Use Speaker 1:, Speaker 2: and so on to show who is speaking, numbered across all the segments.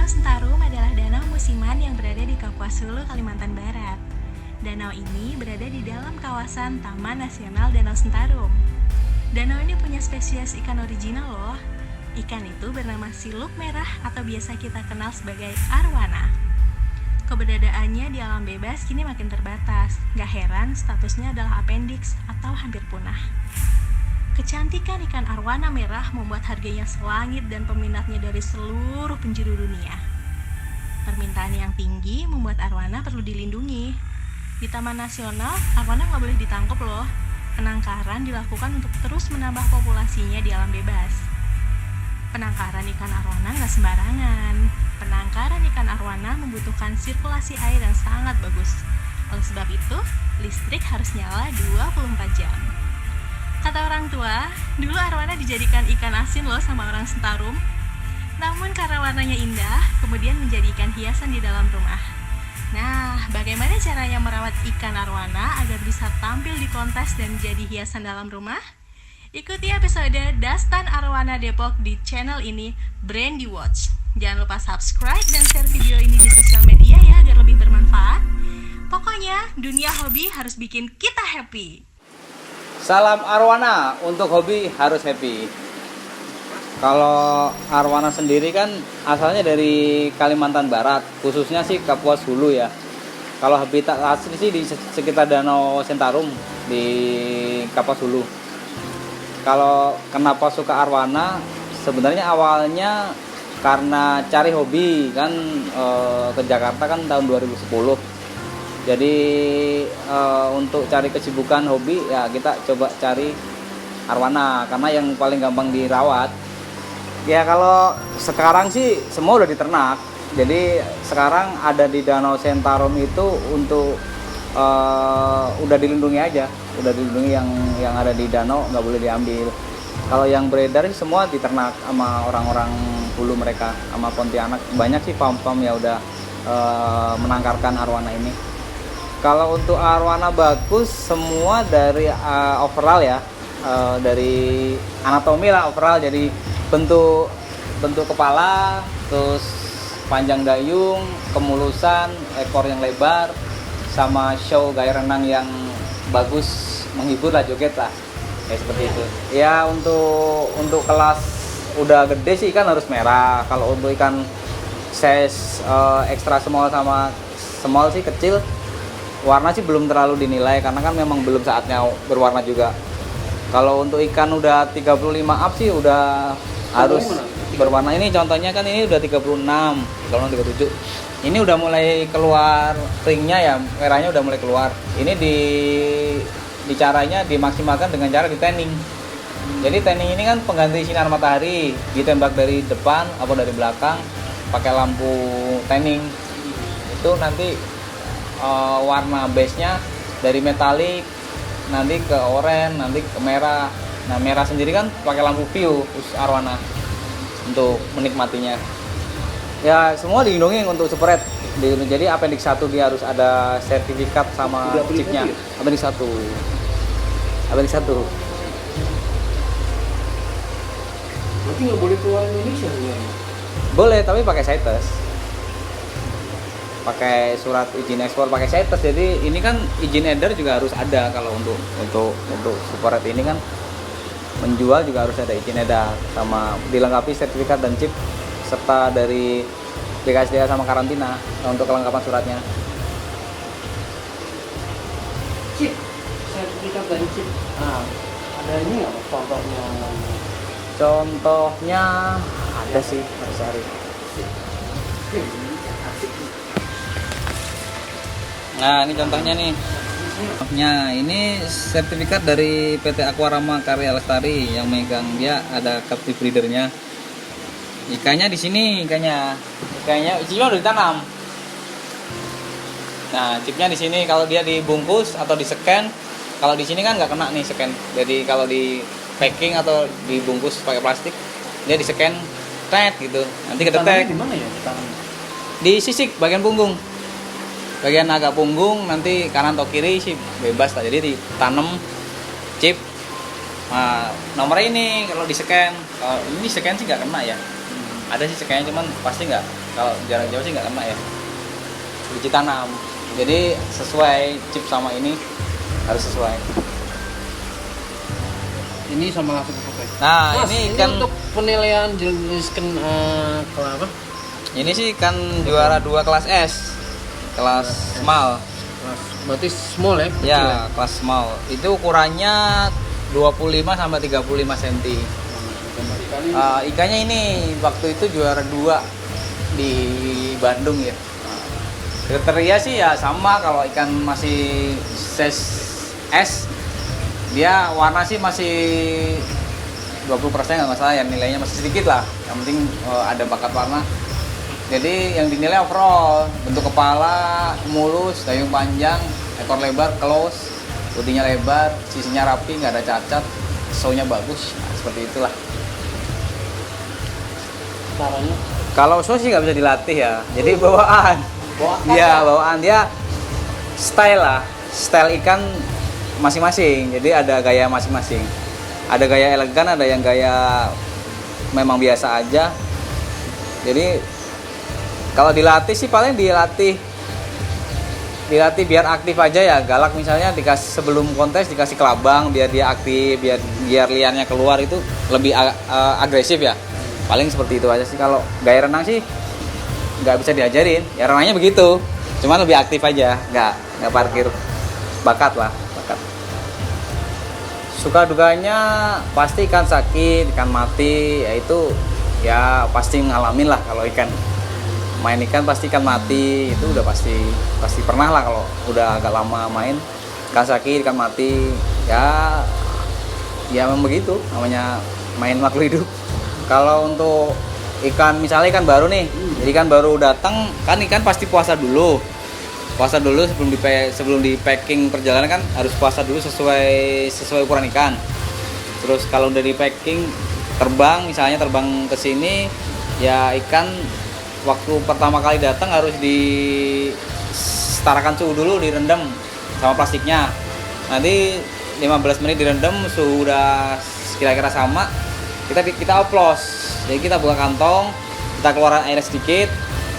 Speaker 1: Danau Sentarum adalah danau musiman yang berada di Kapuas Hulu, Kalimantan Barat. Danau ini berada di dalam kawasan Taman Nasional Danau Sentarum. Danau ini punya spesies ikan original loh. Ikan itu bernama siluk merah atau biasa kita kenal sebagai arwana. Keberadaannya di alam bebas kini makin terbatas. Gak heran statusnya adalah appendix atau hampir punah. Kecantikan ikan arwana merah membuat harganya selangit dan peminatnya dari seluruh penjuru dunia. Permintaan yang tinggi membuat arwana perlu dilindungi. Di Taman Nasional, arwana nggak boleh ditangkap loh. Penangkaran dilakukan untuk terus menambah populasinya di alam bebas. Penangkaran ikan arwana nggak sembarangan. Penangkaran ikan arwana membutuhkan sirkulasi air yang sangat bagus. Oleh sebab itu, listrik harus nyala 24 jam. Kata orang tua, dulu arwana dijadikan ikan asin loh sama orang Sentarum. Namun karena warnanya indah, kemudian menjadi ikan hiasan di dalam rumah. Nah, bagaimana caranya merawat ikan arwana agar bisa tampil di kontes dan menjadi hiasan dalam rumah? Ikuti episode Dastan Arwana Depok di channel ini, Brandy Watch. Jangan lupa subscribe dan share video ini di sosial media ya agar lebih bermanfaat. Pokoknya, dunia hobi harus bikin kita happy.
Speaker 2: Salam arwana, untuk hobi harus happy. Kalau arwana sendiri kan asalnya dari Kalimantan Barat, khususnya sih Kapuas Hulu ya. Kalau habitat asli sih di sekitar Danau Sentarum di Kapuas Hulu. Kalau kenapa suka arwana? Sebenarnya awalnya karena cari hobi kan, ke Jakarta kan tahun 2010. Jadi untuk cari kesibukan hobi ya kita coba cari arwana karena yang paling gampang dirawat. Ya kalau sekarang sih semua udah diternak. Jadi sekarang ada di Danau Sentarum itu untuk udah dilindungi aja, udah dilindungi yang ada di danau nggak boleh diambil. Kalau yang beredar sih semua diternak sama orang-orang hulu mereka, sama Pontianak. Banyak sih farm-farm ya udah menangkarkan arwana ini. Kalau untuk arwana bagus semua dari overall ya, dari anatomi lah overall. Jadi bentuk kepala, terus panjang dayung, kemulusan, ekor yang lebar, sama show gaya renang yang bagus, menghibur lah, joget lah, ya seperti itu. Ya untuk kelas udah gede sih ikan harus merah. Kalau untuk ikan size extra small sama small sih kecil, warna sih belum terlalu dinilai karena kan memang belum saatnya berwarna juga. Kalau untuk ikan udah 35 up sih udah harus berwarna. Ini contohnya kan ini udah 36, kalau 37. Ini udah mulai keluar ringnya ya, merahnya udah mulai keluar. Ini di caranya dimaksimalkan dengan cara di tanning. Jadi tanning ini kan pengganti sinar matahari, ditembak dari depan atau dari belakang pakai lampu tanning. Itu nanti warna base-nya dari metalik nanti ke oranye, nanti ke merah. Nah, merah sendiri kan pakai lampu view khusus arwana untuk menikmatinya. Ya, semua dilindungi untuk spread. Jadi appendix 1 dia harus ada sertifikat sama chipnya. Appendix 1. Appendix 1.
Speaker 3: Berarti nggak boleh keluar Indonesia ya?
Speaker 2: Boleh, tapi pakai CITES. Pakai surat izin ekspor pakai CITES. Jadi ini kan izin edar juga harus ada. Kalau untuk spread ini kan menjual juga harus ada izin edar sama dilengkapi sertifikat dan chip serta dari BKSDA sama karantina untuk kelengkapan suratnya.
Speaker 3: Chip, sertifikat dan chip. Nah, ada ini nggak contohnya?
Speaker 2: Contohnya ada sih, harus cari. Nah, ini contohnya nih. Nah, ini sertifikat dari PT Aquarama Karya Lestari yang megang, dia ada captive breedernya. Ikannya di sini, ikannya chipnya udah ditanam. Nah, chipnya di sini. Kalau dia dibungkus atau di scan, kalau di sini kan nggak kena nih scan. Jadi kalau di packing atau dibungkus pakai plastik, dia di scan, tet gitu. Nanti kedetek.
Speaker 3: Di mana ya tanam?
Speaker 2: Di sisik bagian punggung. Bagian agak punggung, nanti kanan atau kiri sih bebas lah. Jadi ditanam chip. Nah, nomornya ini kalau di scan. Kalau ini scan sih nggak kena ya. Ada sih scan, cuman pasti nggak Kalau jarak jauh sih nggak kena ya. Biji tanam. Jadi sesuai chip sama ini harus sesuai.
Speaker 3: Ini sama langsung pakai.
Speaker 2: Nah,
Speaker 3: Mas,
Speaker 2: ini ikan
Speaker 3: untuk penilaian jenis ikan apa?
Speaker 2: ini sih ikan juara 2 kelas S. Kelas small.
Speaker 3: Mas, berarti small ya? Kecil
Speaker 2: Ya, kelas small. Itu ukurannya 25 sampai 35 cm.
Speaker 3: Ikan ini
Speaker 2: Ikannya ini waktu itu juara 2 di Bandung ya. Kriteria sih ya sama, kalau ikan masih size S dia warna sih masih 20% nggak masalah ya, nilainya masih sedikit lah. Yang penting ada bakat warna. Jadi yang dinilai overall, bentuk kepala mulus, dayung panjang, ekor lebar, close, putihnya lebar, sisinya rapi, nggak ada cacat, show-nya bagus. Nah, seperti itulah.
Speaker 3: caranya.
Speaker 2: Kalau show sih nggak bisa dilatih ya, jadi bawaan. Iya, bawaan dia style lah, style ikan masing-masing. Jadi ada gaya masing-masing. Ada gaya elegan, ada yang gaya memang biasa aja. Jadi kalau dilatih sih paling dilatih biar aktif aja ya. Galak misalnya dikasih sebelum kontes dikasih kelabang biar dia aktif, biar liarnya keluar, itu lebih agresif ya. Paling seperti itu aja sih. Kalau gaya renang sih nggak bisa diajarin, ya renangnya begitu, cuman lebih aktif aja, nggak parkir. Bakat lah, bakat. Suka duganya pasti ikan sakit, ikan mati, ya itu ya pasti ngalamin lah. Kalau ikan main ikan pasti ikan mati, itu udah pasti pernah lah. Kalau udah agak lama main ikan sakit, ikan mati, ya memang begitu namanya main makhluk hidup. Kalau untuk ikan misalnya ikan baru nih, jadi ikan baru datang kan, ikan pasti puasa dulu sebelum di packing perjalanan kan harus puasa dulu sesuai ukuran ikan. Terus kalau udah di packing terbang ke sini, ya ikan waktu pertama kali datang harus disetarakan suhu dulu, direndam sama plastiknya. Nanti 15 menit direndam, suhu udah kira-kira sama, kita oplos. Jadi kita buka kantong, kita keluarin air sedikit,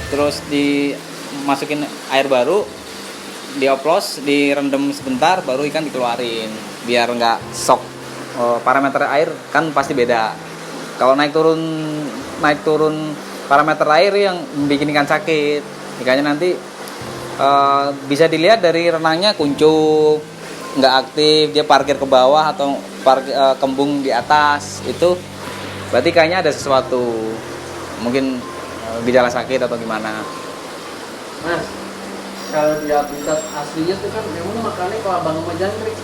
Speaker 2: terus dimasukin air baru, dioplos, direndam sebentar, baru ikan dikeluarin biar nggak shock. Parameter air kan pasti beda. Kalau naik turun parameter air yang bikin ikan sakit, ikannya nanti bisa dilihat dari renangnya kuncup, nggak aktif, dia parkir ke bawah atau kembung di atas, itu berarti kayaknya ada sesuatu, mungkin gejala sakit atau gimana.
Speaker 3: Mas, kalau di habitat aslinya tuh kan memang makannya kelabang sama jangkrik.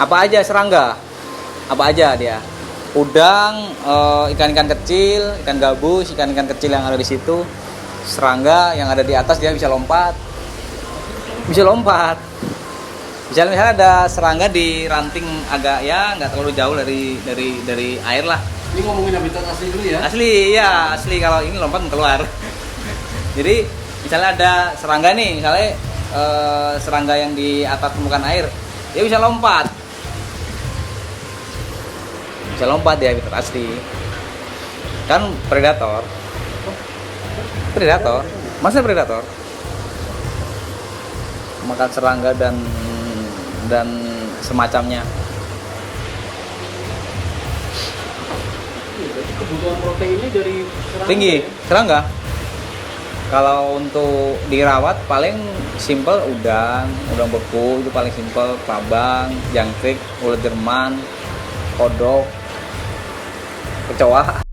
Speaker 2: Apa aja serangga? Apa aja dia? Udang, ikan-ikan kecil, ikan gabus, ikan-ikan kecil yang ada di situ. Serangga yang ada di atas dia bisa lompat. Misalnya ada serangga di ranting agak ya nggak terlalu jauh dari air lah.
Speaker 3: Ini ngomongin habitat asli dulu ya?
Speaker 2: Asli. Kalau ini lompat keluar. Jadi misalnya ada serangga nih, misalnya serangga yang di atas permukaan air, dia bisa lompat di habitat asli. Kan predator. Masa predator? Makan serangga dan semacamnya.
Speaker 3: Kebutuhan proteinnya dari serangga
Speaker 2: Tinggi,
Speaker 3: ya?
Speaker 2: serangga. Kalau untuk dirawat paling simple udang beku itu paling simple, kelabang, jangkrik, ulat Jerman, kodok, kecoa.